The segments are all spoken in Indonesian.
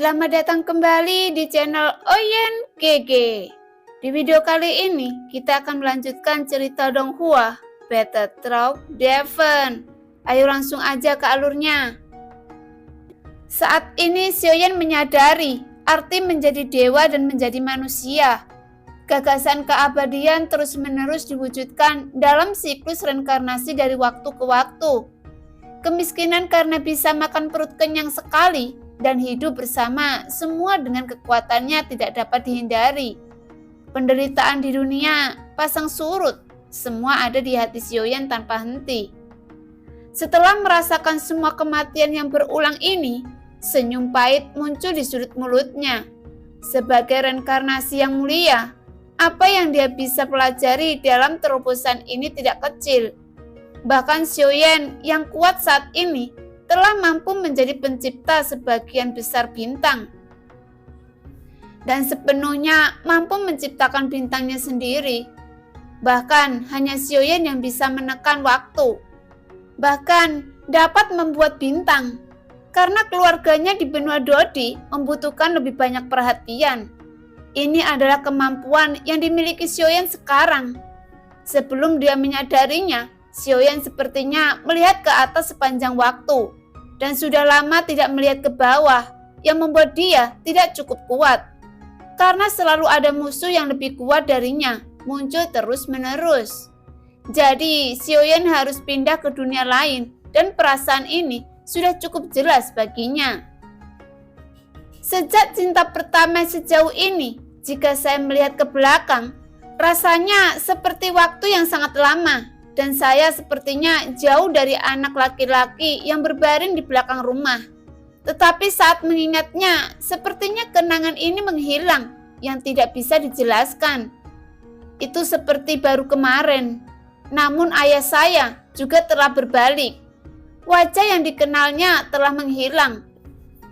Selamat datang kembali di channel Oyen GG. Di video kali ini kita akan melanjutkan cerita Donghua Battle Through Heaven. Ayo langsung aja ke alurnya. Saat ini Xiaoyan menyadari arti menjadi dewa dan menjadi manusia. Gagasan keabadian terus-menerus diwujudkan dalam siklus reinkarnasi dari waktu ke waktu. Kemiskinan karena bisa makan perut kenyang sekali dan hidup bersama semua dengan kekuatannya tidak dapat dihindari. Penderitaan di dunia pasang surut, semua ada di hati Xiaoyan tanpa henti. Setelah merasakan semua kematian yang berulang ini, senyum pahit muncul di sudut mulutnya. Sebagai reinkarnasi yang mulia, apa yang dia bisa pelajari dalam terobosan ini tidak kecil. Bahkan Xiaoyan yang kuat saat ini telah mampu menjadi pencipta sebagian besar bintang dan sepenuhnya mampu menciptakan bintangnya sendiri. Bahkan hanya Xiaoyan yang bisa menekan waktu, bahkan dapat membuat bintang, karena keluarganya di benua Dodi membutuhkan lebih banyak perhatian. Ini adalah kemampuan yang dimiliki Xiaoyan sekarang. Sebelum dia menyadarinya, Xiaoyan sepertinya melihat ke atas sepanjang waktu dan sudah lama tidak melihat ke bawah, yang membuat dia tidak cukup kuat. Karena selalu ada musuh yang lebih kuat darinya muncul terus-menerus. Jadi Xiaoyan harus pindah ke dunia lain dan perasaan ini sudah cukup jelas baginya. Sejak cinta pertama sejauh ini, jika saya melihat ke belakang, rasanya seperti waktu yang sangat lama. Dan saya sepertinya jauh dari anak laki-laki yang berbaring di belakang rumah. Tetapi saat mengingatnya, sepertinya kenangan ini menghilang yang tidak bisa dijelaskan. Itu seperti baru kemarin. Namun ayah saya juga telah berbalik. Wajah yang dikenalnya telah menghilang.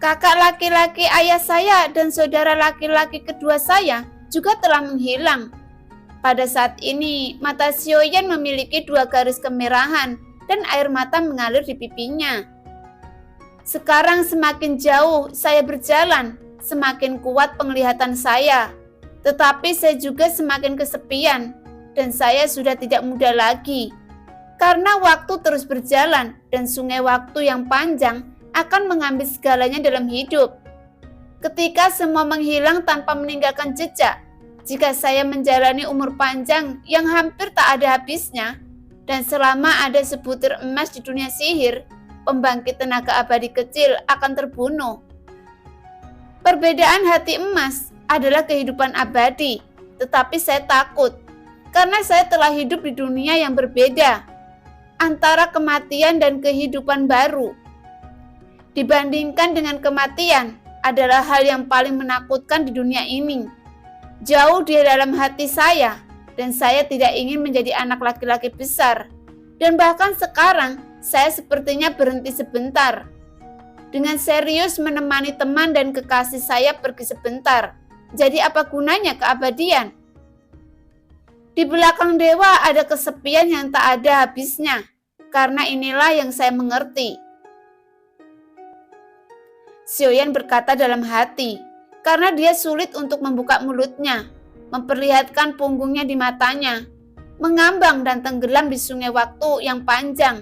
Kakak laki-laki ayah saya dan saudara laki-laki kedua saya juga telah menghilang. Pada saat ini, mata Xiaoyan memiliki 2 garis kemerahan dan air mata mengalir di pipinya. Sekarang semakin jauh saya berjalan, semakin kuat penglihatan saya. Tetapi saya juga semakin kesepian dan saya sudah tidak muda lagi. Karena waktu terus berjalan dan sungai waktu yang panjang akan mengambil segalanya dalam hidup. Ketika semua menghilang tanpa meninggalkan jejak, jika saya menjalani umur panjang yang hampir tak ada habisnya, dan selama ada sebutir emas di dunia sihir, pembangkit tenaga abadi kecil akan terbunuh. Perbedaan hati emas adalah kehidupan abadi, tetapi saya takut, karena saya telah hidup di dunia yang berbeda, antara kematian dan kehidupan baru. Dibandingkan dengan kematian, adalah hal yang paling menakutkan di dunia ini. Jauh di dalam hati saya, dan saya tidak ingin menjadi anak laki-laki besar. Dan bahkan sekarang, saya sepertinya berhenti sebentar. Dengan serius menemani teman dan kekasih saya pergi sebentar. Jadi apa gunanya keabadian? Di belakang dewa ada kesepian yang tak ada habisnya. Karena inilah yang saya mengerti. Xiaoyan berkata dalam hati. Karena dia sulit untuk membuka mulutnya, memperlihatkan punggungnya di matanya, mengambang dan tenggelam di sungai waktu yang panjang.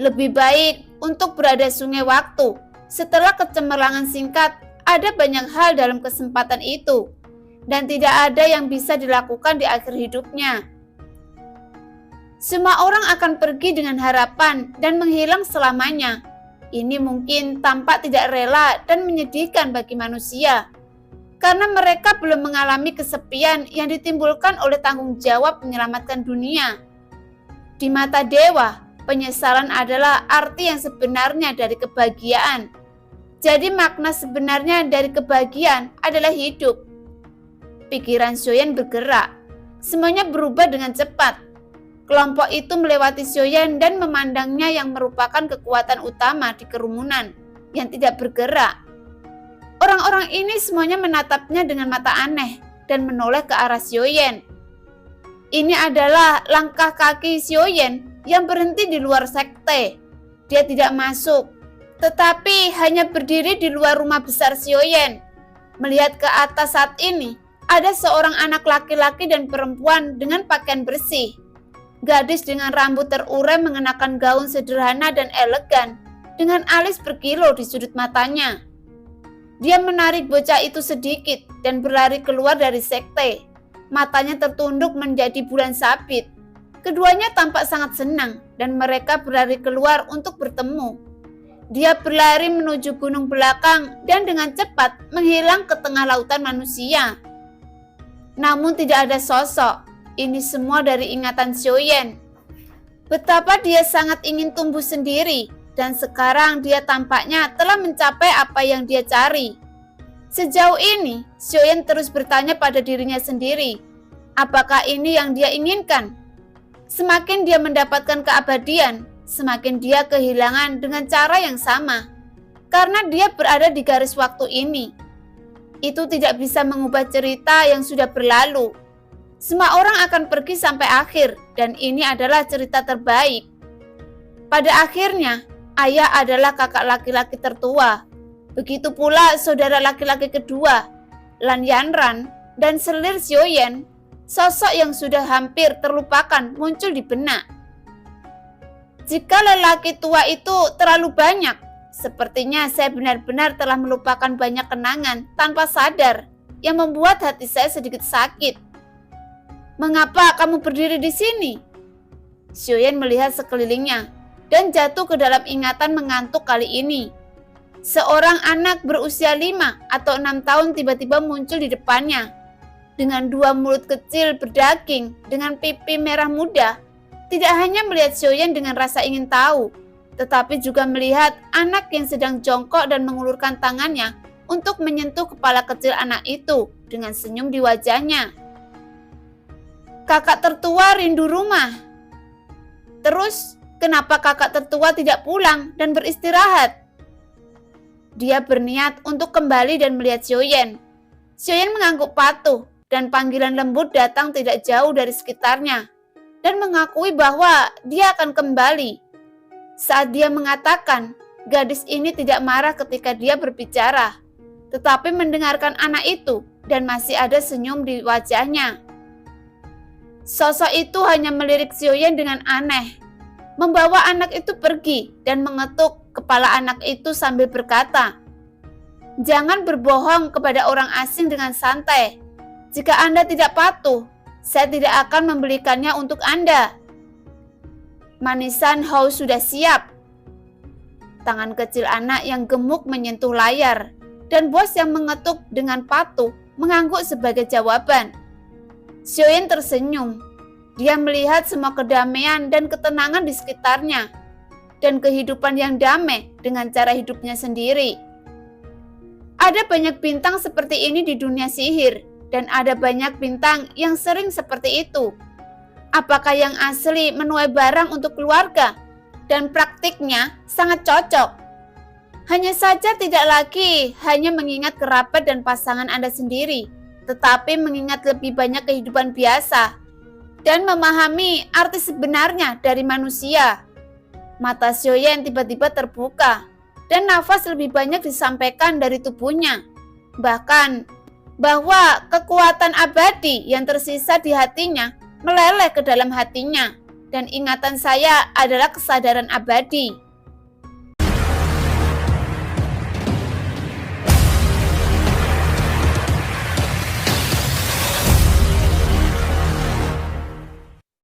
Lebih baik untuk berada sungai waktu. Setelah kecemerlangan singkat, ada banyak hal dalam kesempatan itu, dan tidak ada yang bisa dilakukan di akhir hidupnya. Semua orang akan pergi dengan harapan dan menghilang selamanya. Ini mungkin tampak tidak rela dan menyedihkan bagi manusia. Karena mereka belum mengalami kesepian yang ditimbulkan oleh tanggung jawab menyelamatkan dunia. Di mata dewa, penyesalan adalah arti yang sebenarnya dari kebahagiaan. Jadi makna sebenarnya dari kebahagiaan adalah hidup. Pikiran Xiaoyan bergerak. Semuanya berubah dengan cepat. Kelompok itu melewati Xiaoyan dan memandangnya yang merupakan kekuatan utama di kerumunan yang tidak bergerak. Orang-orang ini semuanya menatapnya dengan mata aneh dan menoleh ke arah Xiaoyan. Ini adalah langkah kaki Xiaoyan yang berhenti di luar sekte. Dia tidak masuk, tetapi hanya berdiri di luar rumah besar Xiaoyan. Melihat ke atas saat ini, ada seorang anak laki-laki dan perempuan dengan pakaian bersih. Gadis dengan rambut terurai mengenakan gaun sederhana dan elegan, dengan alis berkilau di sudut matanya. Dia menarik bocah itu sedikit dan berlari keluar dari sekte. Matanya tertunduk menjadi bulan sabit. Keduanya tampak sangat senang dan mereka berlari keluar untuk bertemu. Dia berlari menuju gunung belakang dan dengan cepat menghilang ke tengah lautan manusia. Namun tidak ada sosok. Ini semua dari ingatan Xiaoyan. Betapa dia sangat ingin tumbuh sendiri dan sekarang dia tampaknya telah mencapai apa yang dia cari. Sejauh ini, Xiaoyan terus bertanya pada dirinya sendiri, apakah ini yang dia inginkan? Semakin dia mendapatkan keabadian, semakin dia kehilangan dengan cara yang sama. Karena dia berada di garis waktu ini. Itu tidak bisa mengubah cerita yang sudah berlalu. Semua orang akan pergi sampai akhir, dan ini adalah cerita terbaik. Pada akhirnya, ayah adalah kakak laki-laki tertua. Begitu pula saudara laki-laki kedua, Lan Yanran, dan selir Xiaoyan. Sosok yang sudah hampir terlupakan muncul di benak. Jika lelaki tua itu terlalu banyak, sepertinya saya benar-benar telah melupakan banyak kenangan tanpa sadar yang membuat hati saya sedikit sakit. Mengapa kamu berdiri di sini? Xiaoyan melihat sekelilingnya dan jatuh ke dalam ingatan mengantuk kali ini. Seorang anak berusia 5 atau 6 tahun tiba-tiba muncul di depannya. Dengan dua mulut kecil berdaging dengan pipi merah muda, tidak hanya melihat Xiaoyan dengan rasa ingin tahu, tetapi juga melihat anak yang sedang jongkok dan mengulurkan tangannya untuk menyentuh kepala kecil anak itu dengan senyum di wajahnya. Kakak tertua rindu rumah. Terus, kenapa kakak tertua tidak pulang dan beristirahat? Dia berniat untuk kembali dan melihat Xiaoyan. Xiaoyan mengangguk patuh dan panggilan lembut datang tidak jauh dari sekitarnya dan mengakui bahwa dia akan kembali. Saat dia mengatakan, gadis ini tidak marah ketika dia berbicara, tetapi mendengarkan anak itu dan masih ada senyum di wajahnya. Sosok itu hanya melirik Xiaoyan dengan aneh, membawa anak itu pergi dan mengetuk kepala anak itu sambil berkata, "Jangan berbohong kepada orang asing dengan santai. Jika Anda tidak patuh, saya tidak akan membelikannya untuk Anda." Manisan Hao sudah siap. Tangan kecil anak yang gemuk menyentuh layar, dan bos yang mengetuk dengan patuh mengangguk sebagai jawaban. Xiaoyan tersenyum. Dia melihat semua kedamaian dan ketenangan di sekitarnya, dan kehidupan yang damai dengan cara hidupnya sendiri. Ada banyak bintang seperti ini di dunia sihir, dan ada banyak bintang yang sering seperti itu. Apakah yang asli menuai barang untuk keluarga? Dan praktiknya sangat cocok. Hanya saja tidak lagi hanya mengingat kerabat dan pasangan Anda sendiri, tetapi mengingat lebih banyak kehidupan biasa dan memahami arti sebenarnya dari manusia. Mata Xiaoyan tiba-tiba terbuka dan nafas lebih banyak disampaikan dari tubuhnya. Bahkan bahwa kekuatan abadi yang tersisa di hatinya meleleh ke dalam hatinya, dan ingatan saya adalah kesadaran abadi.